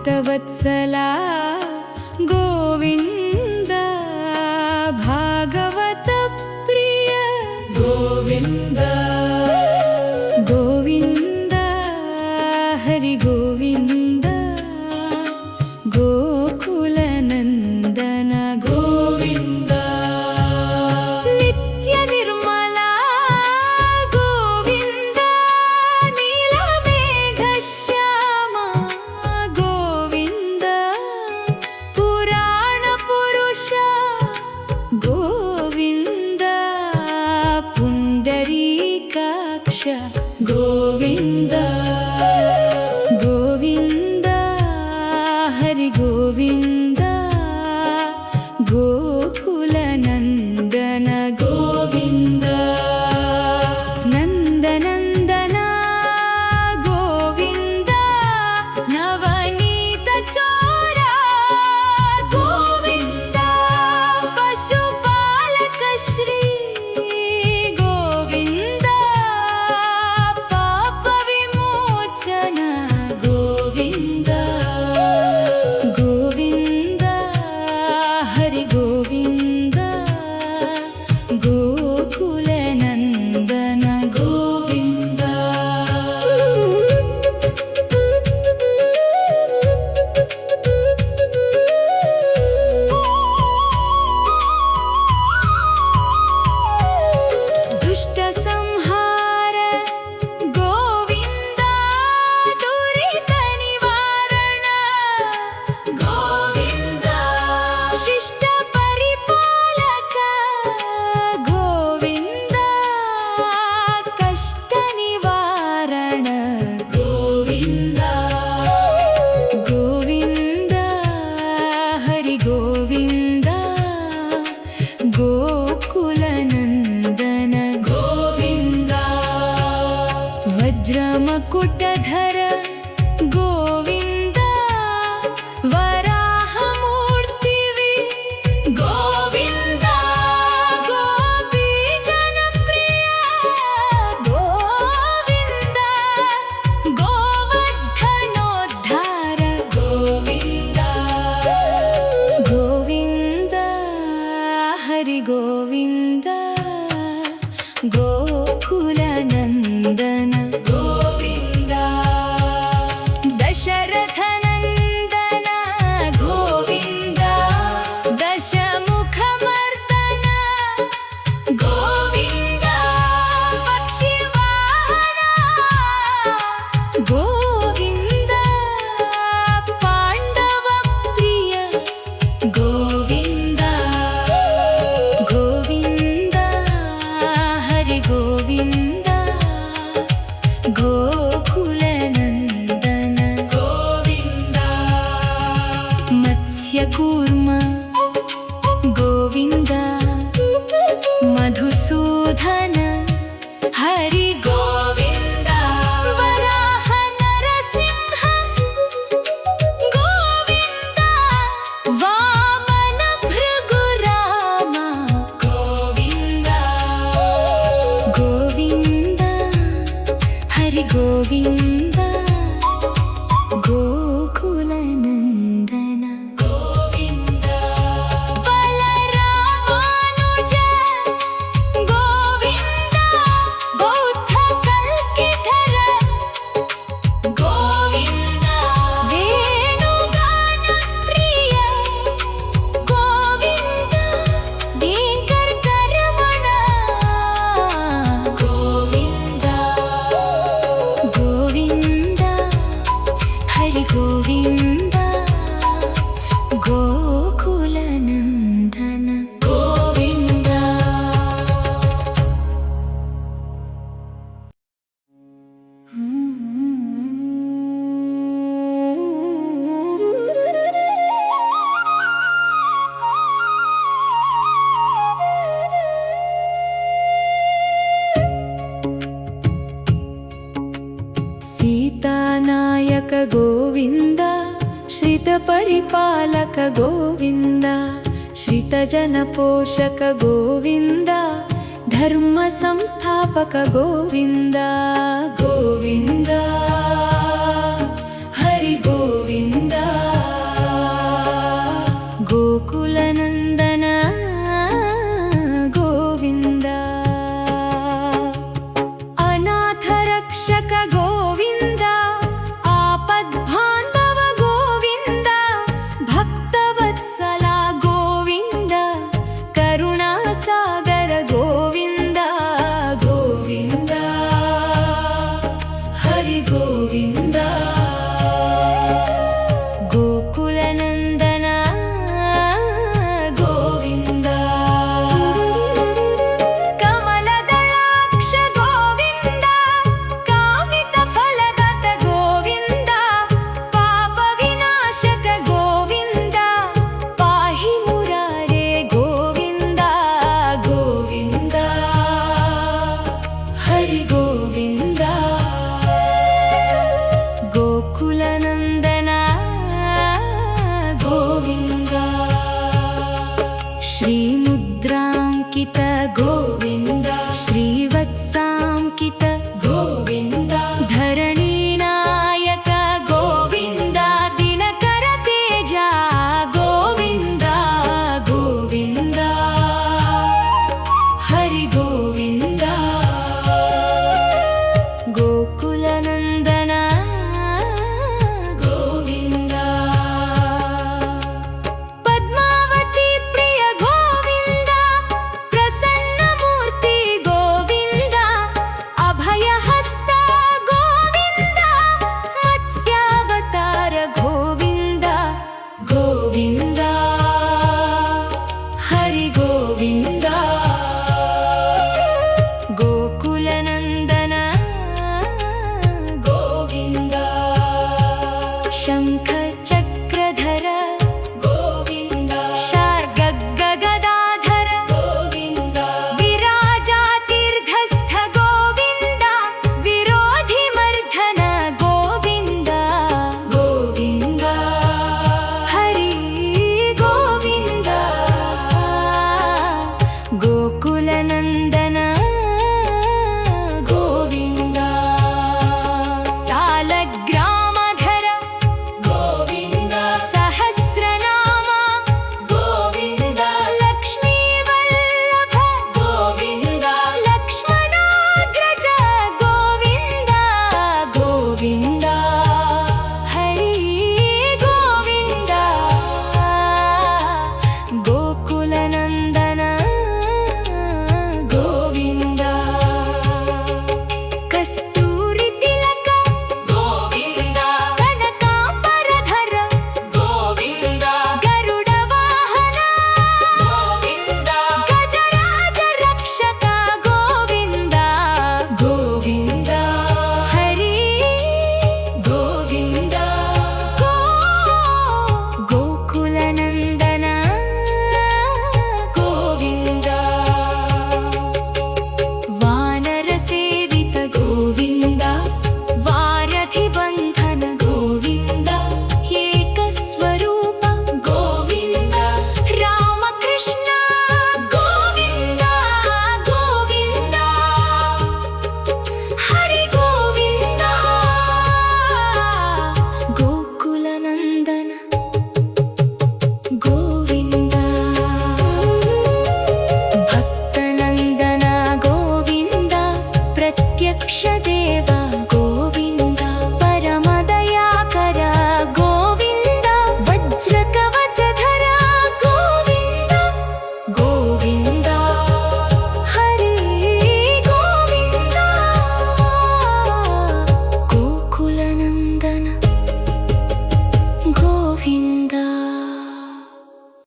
भक्तवत्सला गोविन्द भागवत प्रिय गोविन्द गोविन्द हरि गोविन्द गोकुलनन्दन गोविन्द नित्य निर्मला गोविन्द नीलमेघश्यामा गोविन्द पुराण पुरुष गोविन्द पुण्डरीकाक्ष गोविन्द गोविन्द हरि गोविन्द गोकुलनन्दन गोविन्द नन्दनन्दन गोविन्द नवनीत चोरा गोविन्द पशुपालक श्री गोविन्द पाप विमोचन गोविन्द गोविन्द हरि गोविन्द गोकुलनन्दन गोविन्द दुष्ट संहार गोविन्द दुरित निवारण गोविन्द शिष्ट परिपालक गोविन्द कष्ट निवारण गोविन्द गोविन्द हरि गोविन्द गोकुलनन्दन गोविन्द वज्रमकुटधर गोविन्द वराहमूर्तिवि गोविन्द गोपीजनप्रिय गोविन्द गोवर्धनोद्धार गोविन्द गोविन्द हरि गोविन्द गोकुलनन्दन गोविन्द दशरथनन्दन गोविन्द दशमुखमर्दन गोविन्द पक्षिवाहन गोविन्द पाण्डवप्रिय गोविन्द गोविन्द हरि गोविन्द गोकुलनन्दन गोविन्द मत्स्यकूर्म गोविन्द मधुसूदन हरि गोविन्द वराह नरसिंह गोविन्द वामन भृगुराम गोविन्द गोविन्द हरि गोविन्द गोकुलनन्दन गोविन्द बलरामानुज गोविन्द बौद्ध कल्किधर गोविन्द वेणुगान प्रिय गोविन्द वेङ्कटरमण गोविन्द गोविन्द हरि गोविन्द गोकुलनन्दन गोविन्द सीतानायक गोविन्द श्रितपरिपालक गोविन्द श्रितजनपोषक गोविन्द धर्म संस्थापक गोविन्द गोविन्द हरि गोविन्द। शङ्ख